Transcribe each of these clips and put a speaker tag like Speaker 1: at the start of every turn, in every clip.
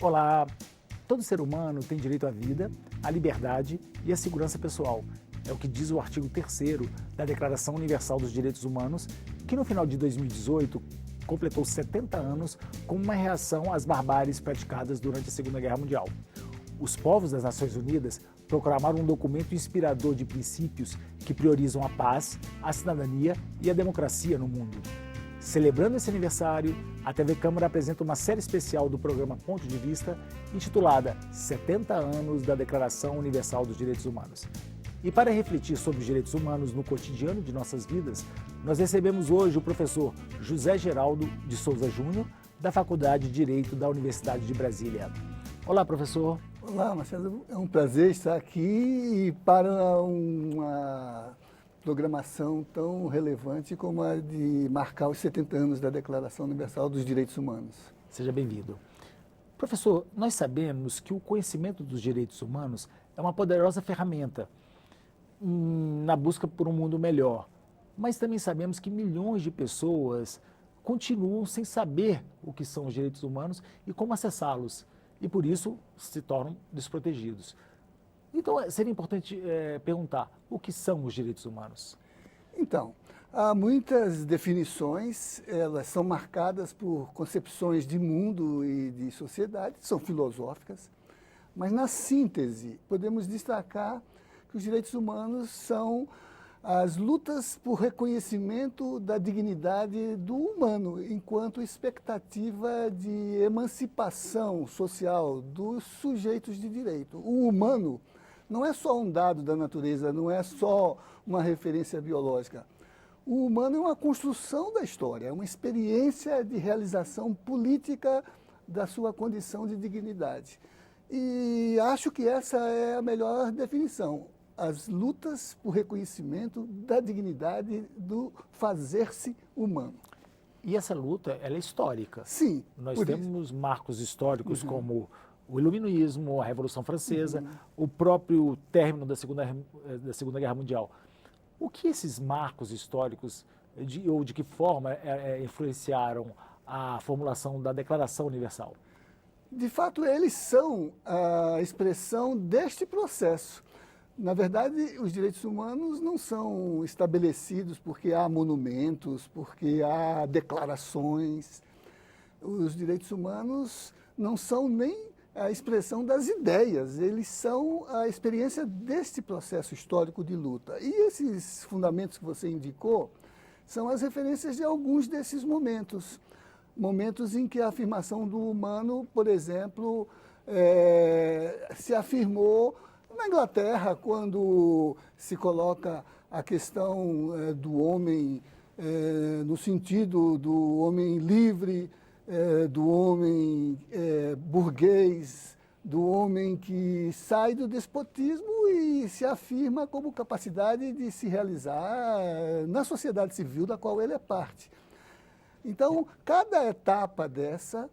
Speaker 1: Olá! Todo ser humano tem direito à vida, à liberdade e à segurança pessoal. É o que diz o artigo 3º da Declaração Universal dos Direitos Humanos, que no final de 2018 completou 70 anos como uma reação às barbáries praticadas durante a Segunda Guerra Mundial. Os povos das Nações Unidas proclamaram um documento inspirador de princípios que priorizam a paz, a cidadania e a democracia no mundo. Celebrando esse aniversário, a TV Câmara apresenta uma série especial do programa Ponto de Vista, intitulada 70 anos da Declaração Universal dos Direitos Humanos. E para refletir sobre os direitos humanos no cotidiano de nossas vidas, nós recebemos hoje o professor José Geraldo de Souza Júnior, da Faculdade de Direito da Universidade de Brasília. Olá, professor.
Speaker 2: Olá, Marcelo. É um prazer estar aqui para uma programação tão relevante como a de marcar os 70 anos da Declaração Universal dos Direitos Humanos.
Speaker 1: Seja bem-vindo. Professor, nós sabemos que o conhecimento dos direitos humanos é uma poderosa ferramenta na busca por um mundo melhor, mas também sabemos que milhões de pessoas continuam sem saber o que são os direitos humanos e como acessá-los, e por isso se tornam desprotegidos. Então, seria importante perguntar, o que são os direitos humanos?
Speaker 2: Então, há muitas definições, elas são marcadas por concepções de mundo e de sociedade, são filosóficas, mas na síntese podemos destacar que os direitos humanos são as lutas por reconhecimento da dignidade do humano enquanto expectativa de emancipação social dos sujeitos de direito. O humano não é só um dado da natureza, não é só uma referência biológica. O humano é uma construção da história, é uma experiência de realização política da sua condição de dignidade. E acho que essa é a melhor definição. As lutas por reconhecimento da dignidade do fazer-se humano.
Speaker 1: E essa luta, ela é histórica.
Speaker 2: Sim.
Speaker 1: Nós temos marcos históricos como o Iluminismo, a Revolução Francesa, o próprio término da Segunda Guerra Mundial. O que esses marcos históricos, ou de que forma influenciaram a formulação da Declaração Universal?
Speaker 2: De fato, eles são a expressão deste processo. Na verdade, os direitos humanos não são estabelecidos porque há monumentos, porque há declarações. Os direitos humanos não são nem a expressão das ideias, eles são a experiência deste processo histórico de luta. E esses fundamentos que você indicou são as referências de alguns desses momentos. Momentos em que a afirmação do humano, por exemplo, se afirmou na Inglaterra, quando se coloca a questão do homem no sentido do homem livre, do homem burguês, do homem que sai do despotismo e se afirma como capacidade de se realizar na sociedade civil da qual ele é parte. Então, cada etapa dessa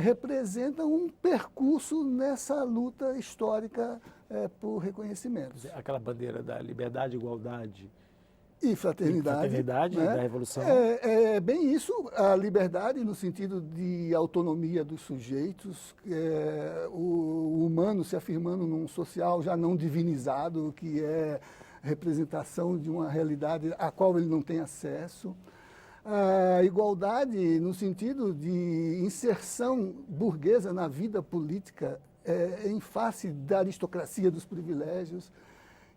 Speaker 2: representa um percurso nessa luta histórica por reconhecimento.
Speaker 1: Aquela bandeira da liberdade, igualdade
Speaker 2: e fraternidade, né?
Speaker 1: Da Revolução.
Speaker 2: É bem isso, a liberdade no sentido de autonomia dos sujeitos, o humano se afirmando num social já não divinizado, que é representação de uma realidade a qual ele não tem acesso. A igualdade no sentido de inserção burguesa na vida política em face da aristocracia dos privilégios.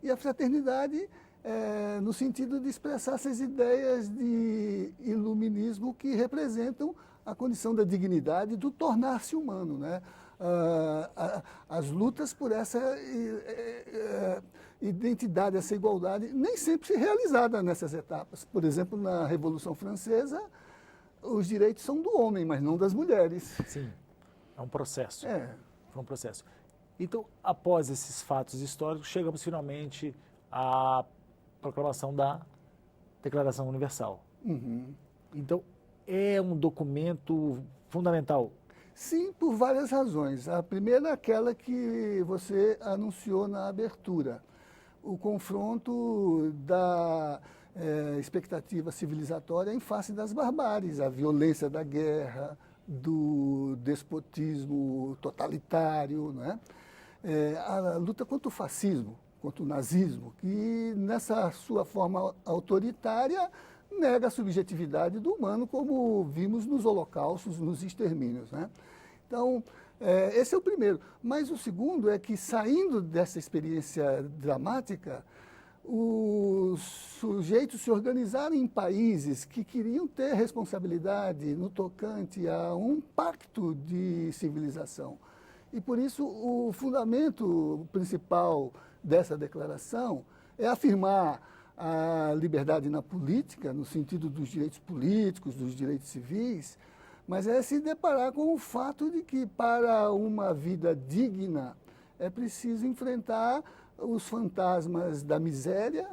Speaker 2: E a fraternidade no sentido de expressar essas ideias de iluminismo que representam a condição da dignidade do tornar-se humano, né? As lutas por essa identidade, essa igualdade, nem sempre realizada nessas etapas. Por exemplo, na Revolução Francesa, os direitos são do homem, mas não das mulheres.
Speaker 1: Sim, é um processo. Foi um processo. Então, após esses fatos históricos, chegamos finalmente à proclamação da Declaração Universal. Então, é um documento fundamental.
Speaker 2: Sim, por várias razões. A primeira é aquela que você anunciou na abertura. O confronto da expectativa civilizatória em face das barbáries, a violência da guerra, do despotismo totalitário, né? A luta contra o fascismo, contra o nazismo, que nessa sua forma autoritária nega a subjetividade do humano, como vimos nos holocaustos, nos extermínios, né? Então, esse é o primeiro. Mas o segundo é que, saindo dessa experiência dramática, os sujeitos se organizaram em países que queriam ter responsabilidade no tocante a um pacto de civilização. E, por isso, o fundamento principal dessa declaração é afirmar a liberdade na política, no sentido dos direitos políticos, dos direitos civis, mas é se deparar com o fato de que, para uma vida digna, é preciso enfrentar os fantasmas da miséria,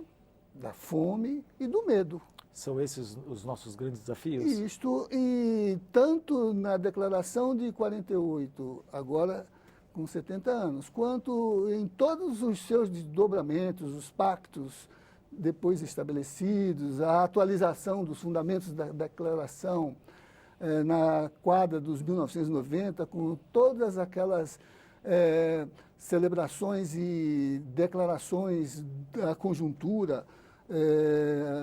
Speaker 2: da fome e do medo.
Speaker 1: São esses os nossos grandes desafios?
Speaker 2: E tanto na Declaração de 48, agora com 70 anos, quanto em todos os seus desdobramentos, os pactos depois estabelecidos, a atualização dos fundamentos da Declaração, na quadra dos 1990, com todas aquelas celebrações e declarações da conjuntura,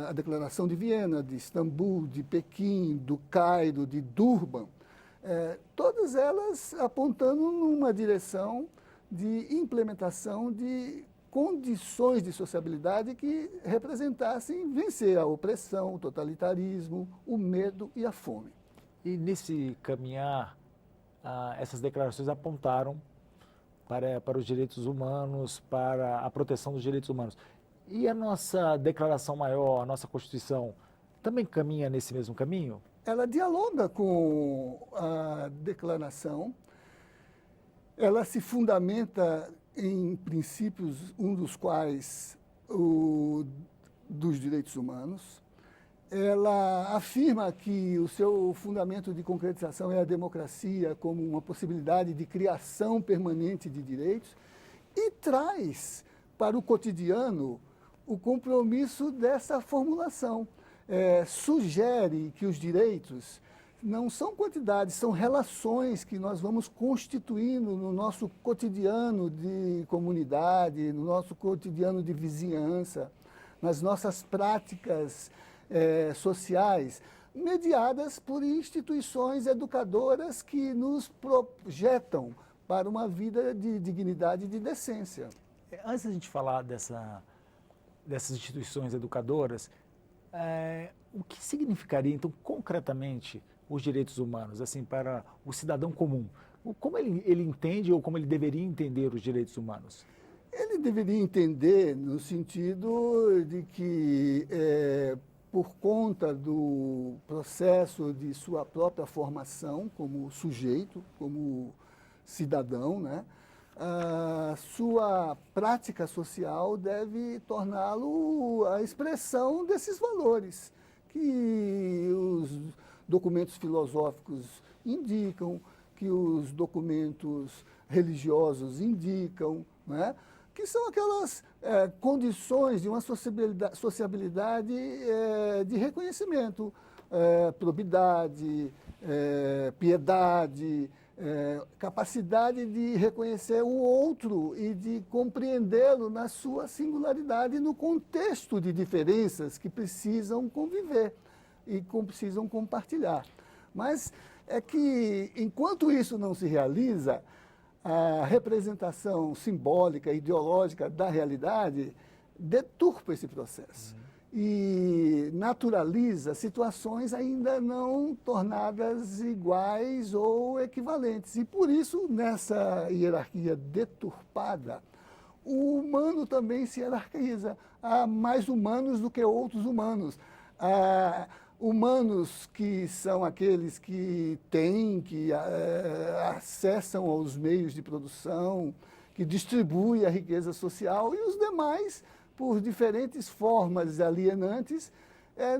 Speaker 2: a Declaração de Viena, de Istambul, de Pequim, do Cairo, de Durban, todas elas apontando numa direção de implementação de condições de sociabilidade que representassem vencer a opressão, o totalitarismo, o medo e a fome.
Speaker 1: E nesse caminhar, essas declarações apontaram para os direitos humanos, para a proteção dos direitos humanos. E a nossa declaração maior, a nossa Constituição, também caminha nesse mesmo caminho?
Speaker 2: Ela dialoga com a declaração, ela se fundamenta em princípios, um dos quais o dos direitos humanos. Ela afirma que o seu fundamento de concretização é a democracia como uma possibilidade de criação permanente de direitos e traz para o cotidiano o compromisso dessa formulação. Sugere que os direitos não são quantidades, são relações que nós vamos constituindo no nosso cotidiano de comunidade, no nosso cotidiano de vizinhança, nas nossas práticas sociais, mediadas por instituições educadoras que nos projetam para uma vida de dignidade e de decência.
Speaker 1: Antes da gente falar dessas instituições educadoras, o que significaria, então, concretamente, os direitos humanos, assim, para o cidadão comum? Como ele entende ou como ele deveria entender os direitos humanos?
Speaker 2: Ele deveria entender no sentido de que, por conta do processo de sua própria formação como sujeito, como cidadão, né, a sua prática social deve torná-lo a expressão desses valores que os documentos filosóficos indicam, que os documentos religiosos indicam, né? Que são aquelas condições de uma sociabilidade de reconhecimento, probidade, piedade, capacidade de reconhecer o outro e de compreendê-lo na sua singularidade, no contexto de diferenças que precisam conviver e precisam compartilhar. Mas é que, enquanto isso não se realiza, a representação simbólica, ideológica da realidade deturpa esse processo e naturaliza situações ainda não tornadas iguais ou equivalentes. E, por isso, nessa hierarquia deturpada, o humano também se hierarquiza. Há mais humanos do que outros humanos. Há humanos que são aqueles que têm, que acessam aos meios de produção, que distribuem a riqueza social, e os demais, por diferentes formas alienantes,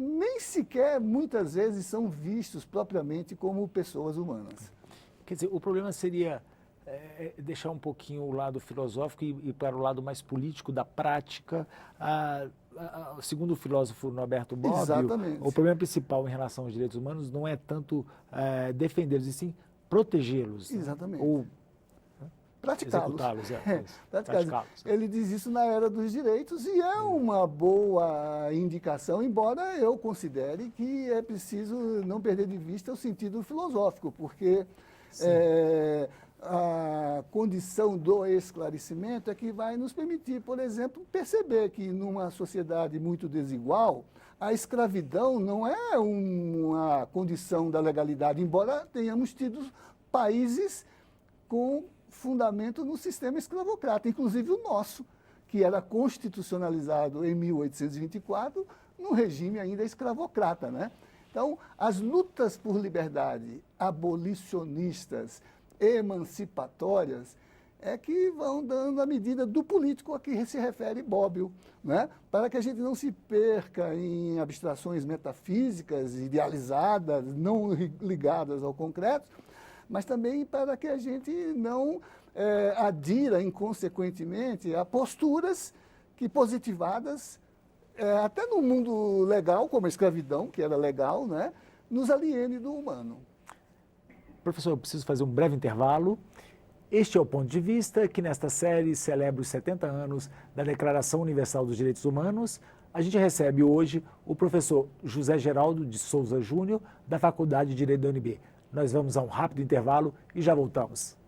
Speaker 2: nem sequer, muitas vezes, são vistos propriamente como pessoas humanas.
Speaker 1: Quer dizer, o problema seria deixar um pouquinho o lado filosófico e para o lado mais político da prática, segundo o filósofo Norberto Bobbio,
Speaker 2: Exatamente.
Speaker 1: o problema principal em relação aos direitos humanos não é tanto defendê-los, e sim protegê-los.
Speaker 2: Exatamente.
Speaker 1: Ou
Speaker 2: praticá-los.
Speaker 1: executá-los.
Speaker 2: Praticá-los. Ele diz isso na Era dos Direitos e é uma boa indicação, embora eu considere que é preciso não perder de vista o sentido filosófico, porque a condição do esclarecimento é que vai nos permitir, por exemplo, perceber que numa sociedade muito desigual, a escravidão não é uma condição da legalidade, embora tenhamos tido países com fundamento no sistema escravocrata, inclusive o nosso, que era constitucionalizado em 1824, num regime ainda escravocrata, né? Então, as lutas por liberdade abolicionistas, emancipatórias, é que vão dando a medida do político a que se refere Bobbio, né? Para que a gente não se perca em abstrações metafísicas, idealizadas, não ligadas ao concreto, mas também para que a gente não adira inconsequentemente a posturas que positivadas, até no mundo legal, como a escravidão, que era legal, né, nos aliene do humano.
Speaker 1: Professor, eu preciso fazer um breve intervalo. Este é o Ponto de Vista, que nesta série celebra os 70 anos da Declaração Universal dos Direitos Humanos. A gente recebe hoje o professor José Geraldo de Souza Júnior, da Faculdade de Direito da UNB. Nós vamos a um rápido intervalo e já voltamos.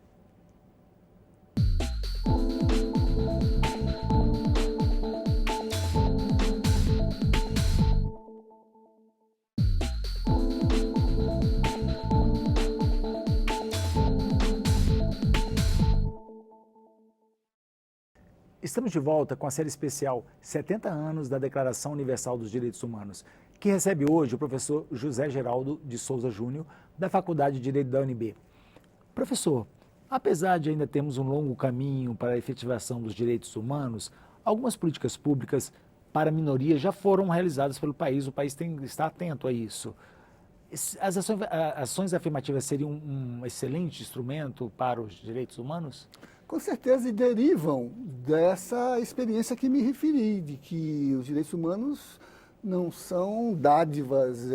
Speaker 1: Estamos de volta com a série especial 70 anos da Declaração Universal dos Direitos Humanos, que recebe hoje o professor José Geraldo de Souza Júnior, da Faculdade de Direito da UNB. Professor, apesar de ainda termos um longo caminho para a efetivação dos direitos humanos, algumas políticas públicas para minorias já foram realizadas pelo país, o país está atento a isso. As ações afirmativas seriam um excelente instrumento para os direitos humanos?
Speaker 2: Com certeza, e derivam dessa experiência que me referi, de que os direitos humanos não são dádivas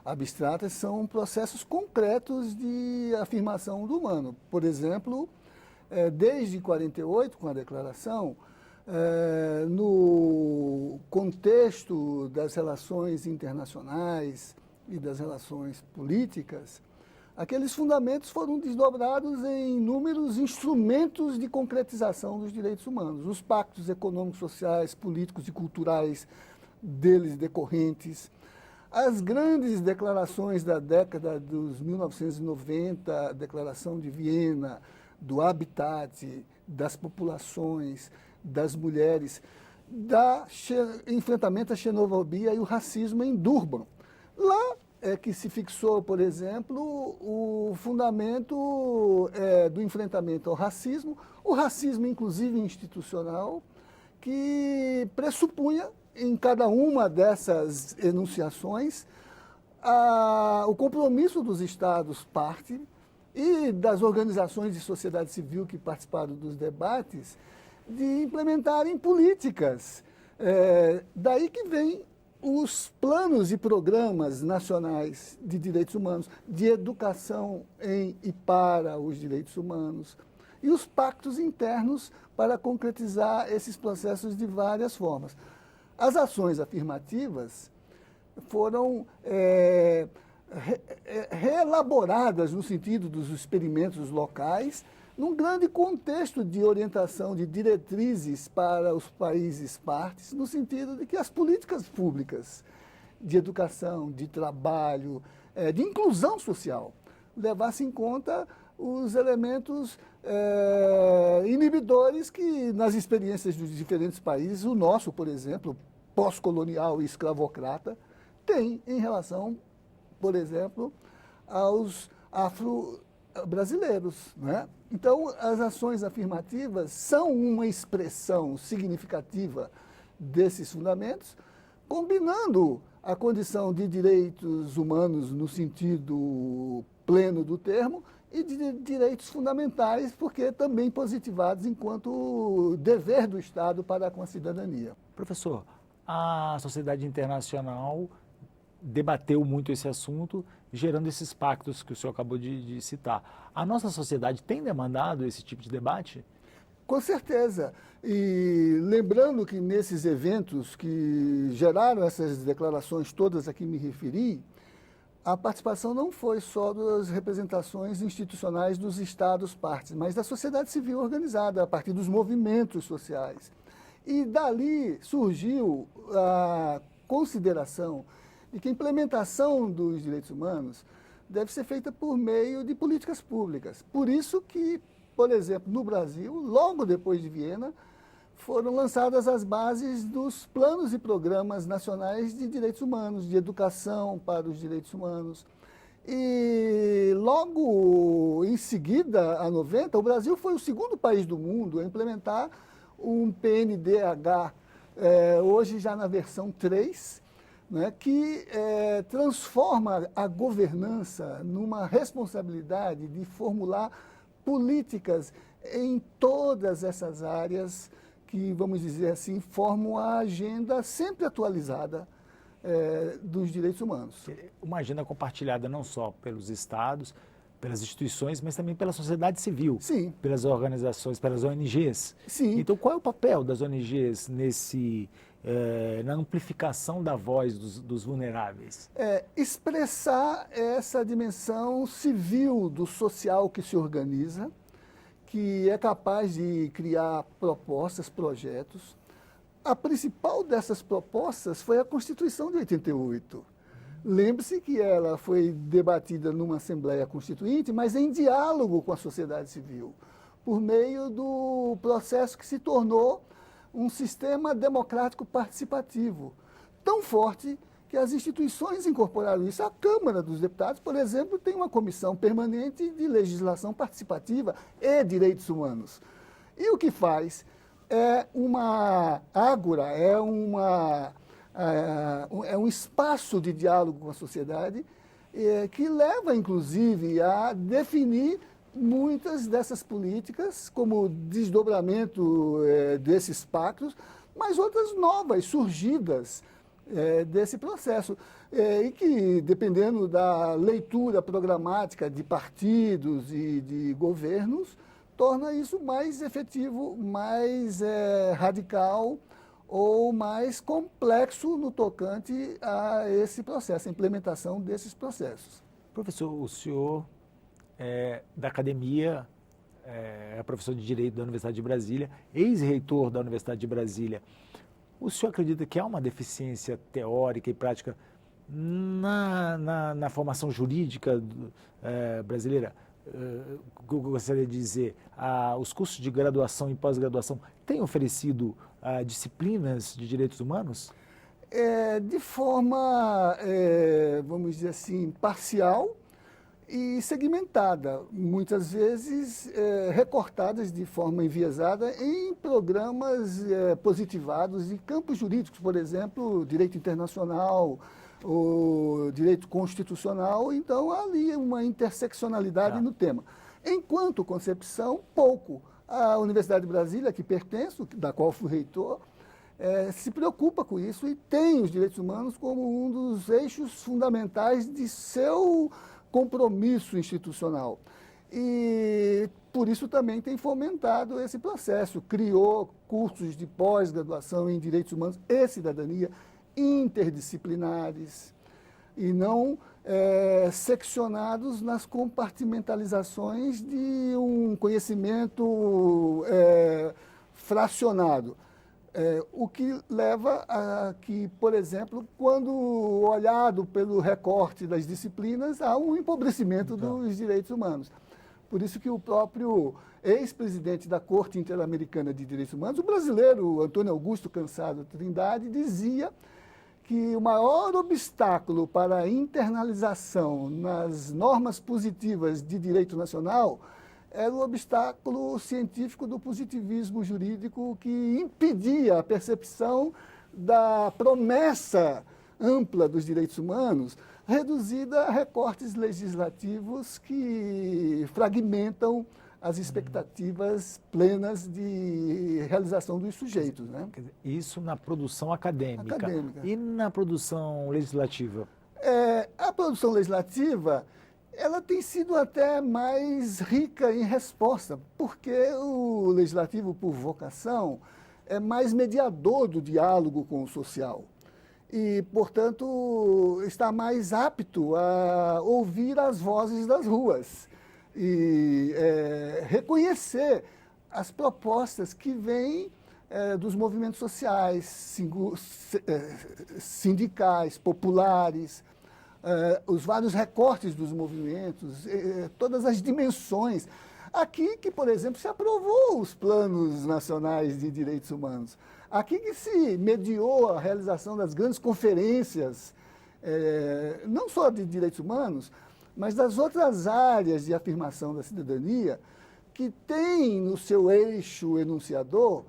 Speaker 2: abstratas, são processos concretos de afirmação do humano. Por exemplo, desde 48, com a declaração, no contexto das relações internacionais e das relações políticas, aqueles fundamentos foram desdobrados em inúmeros instrumentos de concretização dos direitos humanos. Os pactos econômicos, sociais, políticos e culturais deles decorrentes, as grandes declarações da década dos 1990, a Declaração de Viena, do habitat, das populações, das mulheres, enfrentamento à xenofobia e o racismo em Durban. Lá é que se fixou, por exemplo, o fundamento do enfrentamento ao racismo, o racismo inclusive institucional, que pressupunha em cada uma dessas enunciações o compromisso dos Estados parte e das organizações de sociedade civil que participaram dos debates de implementarem políticas. Daí que vem os planos e programas nacionais de direitos humanos, de educação em e para os direitos humanos, e os pactos internos para concretizar esses processos de várias formas. As ações afirmativas foram reelaboradas no sentido dos experimentos locais, num grande contexto de orientação de diretrizes para os países partes, no sentido de que as políticas públicas de educação, de trabalho, de inclusão social, levassem em conta os elementos inibidores que, nas experiências dos diferentes países, o nosso, por exemplo, pós-colonial e escravocrata, tem em relação, por exemplo, aos afro-brasileiros, né? Então, as ações afirmativas são uma expressão significativa desses fundamentos, combinando a condição de direitos humanos no sentido pleno do termo e de direitos fundamentais, porque também positivados enquanto dever do Estado para com a cidadania.
Speaker 1: Professor, a sociedade internacional debateu muito esse assunto, gerando esses pactos que o senhor acabou de citar. A nossa sociedade tem demandado esse tipo de debate?
Speaker 2: Com certeza. E lembrando que nesses eventos que geraram essas declarações todas a que me referi, a participação não foi só das representações institucionais dos Estados partes, mas da sociedade civil organizada, a partir dos movimentos sociais. E dali surgiu a consideração de que a implementação dos direitos humanos deve ser feita por meio de políticas públicas. Por isso que, por exemplo, no Brasil, logo depois de Viena, foram lançadas as bases dos planos e programas nacionais de direitos humanos, de educação para os direitos humanos. E logo em seguida, a 90, o Brasil foi o segundo país do mundo a implementar um PNDH, hoje já na versão 3, né, que transforma a governança numa responsabilidade de formular políticas em todas essas áreas que, vamos dizer assim, formam a agenda sempre atualizada dos direitos humanos.
Speaker 1: Uma agenda compartilhada não só pelos estados, pelas instituições, mas também pela sociedade civil,
Speaker 2: Sim.
Speaker 1: Pelas organizações, pelas ONGs.
Speaker 2: Sim.
Speaker 1: Então, qual é o papel das ONGs na amplificação da voz dos vulneráveis?
Speaker 2: Expressar essa dimensão civil do social que se organiza, que é capaz de criar propostas, projetos. A principal dessas propostas foi a Constituição de 88. Lembre-se que ela foi debatida numa Assembleia Constituinte, mas em diálogo com a sociedade civil, por meio do processo que se tornou um sistema democrático participativo, tão forte que as instituições incorporaram isso. A Câmara dos Deputados, por exemplo, tem uma comissão permanente de legislação participativa e direitos humanos. E o que faz é uma ágora, é um espaço de diálogo com a sociedade que leva, inclusive, a definir muitas dessas políticas como desdobramento desses pactos, mas outras novas, surgidas desse processo. E que, dependendo da leitura programática de partidos e de governos, torna isso mais efetivo, mais radical ou mais complexo no tocante a esse processo, a implementação desses processos.
Speaker 1: Professor, o senhor é da academia, é professor de Direito da Universidade de Brasília, ex-reitor da Universidade de Brasília. O senhor acredita que há uma deficiência teórica e prática na formação jurídica brasileira? Eu gostaria de dizer, os cursos de graduação e pós-graduação têm oferecido disciplinas de direitos humanos?
Speaker 2: De forma, vamos dizer assim, parcial e segmentada, muitas vezes recortadas de forma enviesada em programas positivados de campos jurídicos, por exemplo, direito internacional, o direito constitucional. Então, há ali uma interseccionalidade no tema. Enquanto concepção, pouco. A Universidade de Brasília, que pertenço, da qual fui reitor, se preocupa com isso e tem os direitos humanos como um dos eixos fundamentais de seu compromisso institucional. E por isso também tem fomentado esse processo. Criou cursos de pós-graduação em direitos humanos e cidadania interdisciplinares e não seccionados nas compartimentalizações de um conhecimento fracionado. O que leva a que, por exemplo, quando olhado pelo recorte das disciplinas, há um empobrecimento dos direitos humanos. Por isso que o próprio ex-presidente da Corte Interamericana de Direitos Humanos, o brasileiro Antônio Augusto Cansado Trindade, dizia que o maior obstáculo para a internalização nas normas positivas de direito nacional era o obstáculo científico do positivismo jurídico que impedia a percepção da promessa ampla dos direitos humanos, reduzida a recortes legislativos que fragmentam as expectativas plenas de realização dos sujeitos, né?
Speaker 1: Isso na produção acadêmica.
Speaker 2: Acadêmica.
Speaker 1: E na produção legislativa?
Speaker 2: A produção legislativa, ela tem sido até mais rica em resposta, porque o legislativo, por vocação, é mais mediador do diálogo com o social. E, portanto, está mais apto a ouvir as vozes das ruas e reconhecer as propostas que vêm dos movimentos sociais, sindicais, populares, os vários recortes dos movimentos, todas as dimensões. Aqui que, por exemplo, se aprovou os planos nacionais de direitos humanos. Aqui que se mediou a realização das grandes conferências, não só de direitos humanos, mas das outras áreas de afirmação da cidadania, que tem no seu eixo enunciador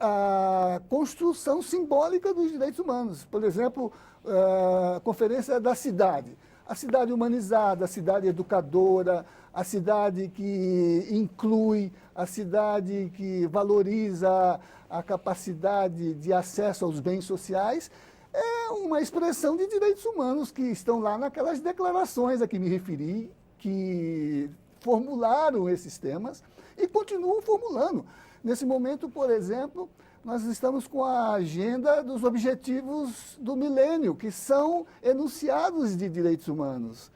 Speaker 2: a construção simbólica dos direitos humanos. Por exemplo, a Conferência da Cidade. A cidade humanizada, a cidade educadora, a cidade que inclui, a cidade que valoriza a capacidade de acesso aos bens sociais, é uma expressão de direitos humanos que estão lá naquelas declarações a que me referi, que formularam esses temas e continuam formulando. Nesse momento, por exemplo, nós estamos com a agenda dos objetivos do milênio, que são enunciados de direitos humanos,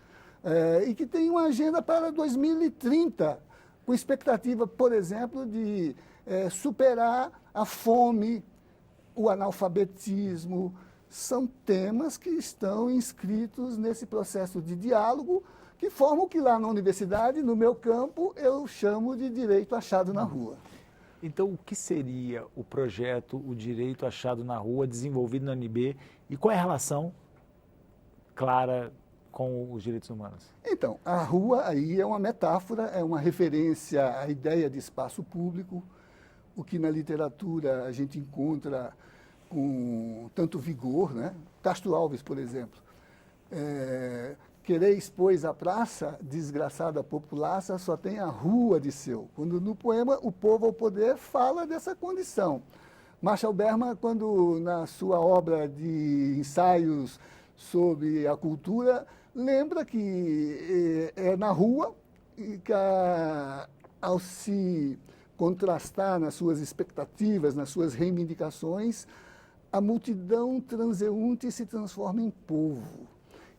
Speaker 2: e que tem uma agenda para 2030, com expectativa, por exemplo, de superar a fome, o analfabetismo. São temas que estão inscritos nesse processo de diálogo, que formam o que lá na universidade, no meu campo, eu chamo de direito achado na rua.
Speaker 1: Então, o que seria o projeto O Direito Achado na Rua, desenvolvido na UNB, e qual é a relação clara com os direitos humanos?
Speaker 2: Então, a rua aí é uma metáfora, é uma referência à ideia de espaço público, o que na literatura a gente encontra com tanto vigor, né? Castro Alves, por exemplo. Quereis, pois, a praça, desgraçada populaça, só tem a rua de seu. Quando no poema O Povo ao Poder fala dessa condição. Marshall Berman, quando na sua obra de ensaios sobre a cultura, lembra que é na rua e que ao se contrastar nas suas expectativas, nas suas reivindicações, a multidão transeunte se transforma em povo.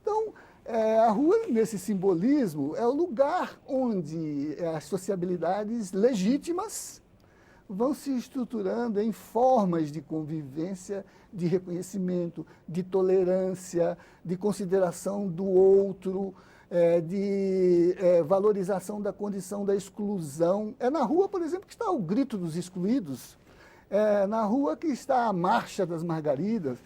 Speaker 2: Então, a rua, nesse simbolismo, é o lugar onde as sociabilidades legítimas vão se estruturando em formas de convivência, de reconhecimento, de tolerância, de consideração do outro, de valorização da condição da exclusão. É na rua, por exemplo, que está o grito dos excluídos, é na rua que está a Marcha das Margaridas,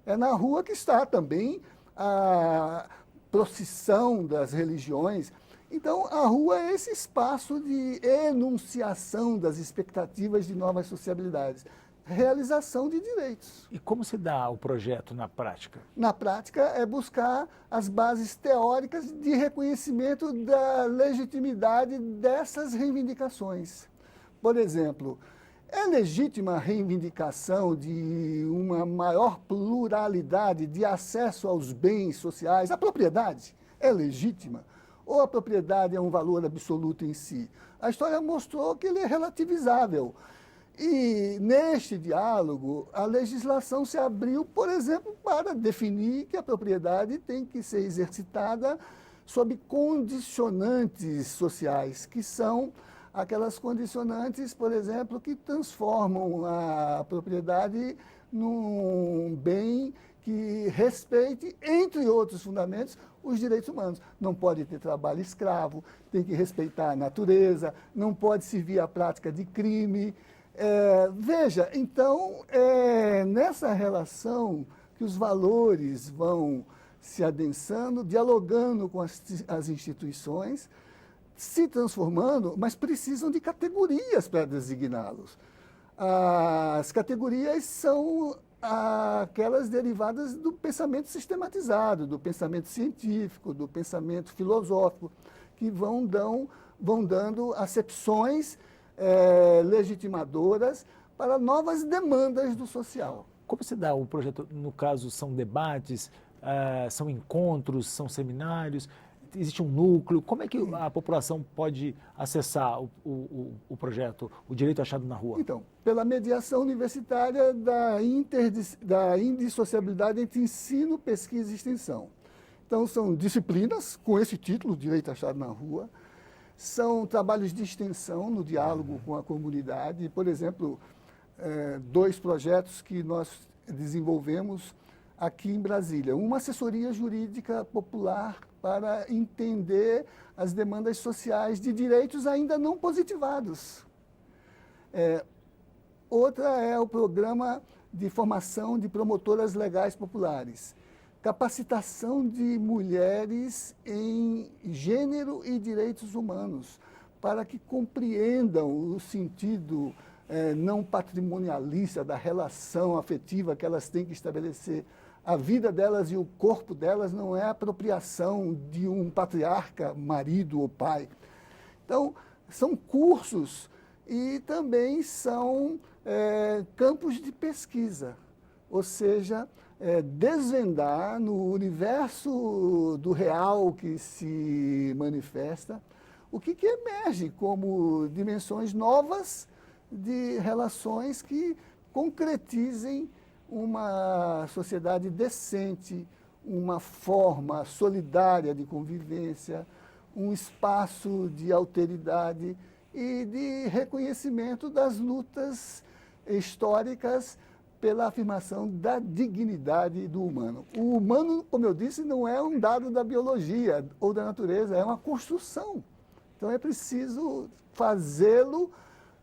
Speaker 2: é na rua que está também a procissão das religiões. Então, a rua é esse espaço de enunciação das expectativas de novas sociabilidades, realização de direitos.
Speaker 1: E como se dá o projeto na prática?
Speaker 2: Na prática, é buscar as bases teóricas de reconhecimento da legitimidade dessas reivindicações. Por exemplo, é legítima a reivindicação de uma maior pluralidade de acesso aos bens sociais? A propriedade é legítima? Ou a propriedade é um valor absoluto em si? A história mostrou que ele é relativizável. E neste diálogo, a legislação se abriu, por exemplo, para definir que a propriedade tem que ser exercitada sob condicionantes sociais, que são aquelas condicionantes, por exemplo, que transformam a propriedade num bem que respeite, entre outros fundamentos, os direitos humanos. Não pode ter trabalho escravo, tem que respeitar a natureza, não pode servir à prática de crime. Veja, então, nessa relação que os valores vão se adensando, dialogando com as instituições, se transformando, mas precisam de categorias para designá-los. As categorias são aquelas derivadas do pensamento sistematizado, do pensamento científico, do pensamento filosófico, que vão vão dando acepções legitimadoras para novas demandas do social.
Speaker 1: Como se dá o projeto? No caso, são debates, são encontros, são seminários? Existe um núcleo? Como é que a população pode acessar o projeto, o Direito Achado na Rua?
Speaker 2: Então, pela mediação universitária da indissociabilidade entre ensino, pesquisa e extensão. Então, são disciplinas com esse título, Direito Achado na Rua, são trabalhos de extensão no diálogo com a comunidade. Por exemplo, 2 projetos que nós desenvolvemos aqui em Brasília. Uma assessoria jurídica popular para entender as demandas sociais de direitos ainda não positivados. Outra é o programa de formação de promotoras legais populares. Capacitação de mulheres em gênero e direitos humanos, para que compreendam o sentido não patrimonialista da relação afetiva que elas têm que estabelecer. A vida delas e o corpo delas não é apropriação de um patriarca, marido ou pai. Então, são cursos e também são campos de pesquisa, ou seja, desvendar no universo do real que se manifesta o que emerge como dimensões novas de relações que concretizem uma sociedade decente, uma forma solidária de convivência, um espaço de alteridade e de reconhecimento das lutas históricas pela afirmação da dignidade do humano. O humano, como eu disse, não é um dado da biologia ou da natureza, é uma construção. Então é preciso fazê-lo,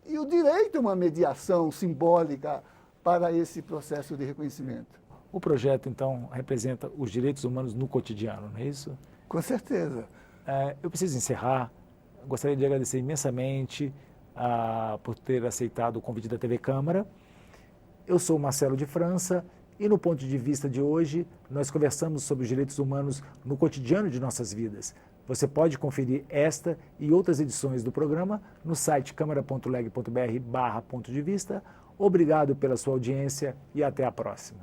Speaker 2: e o direito é uma mediação simbólica para esse processo de reconhecimento.
Speaker 1: O projeto, então, representa os direitos humanos no cotidiano, não é isso?
Speaker 2: Com certeza.
Speaker 1: Eu preciso encerrar. Gostaria de agradecer imensamente por ter aceitado o convite da TV Câmara. Eu sou Marcelo de França e no ponto de vista de hoje nós conversamos sobre os direitos humanos no cotidiano de nossas vidas. Você pode conferir esta e outras edições do programa no site câmara.leg.br/ponto de vista. Obrigado pela sua audiência e até a próxima.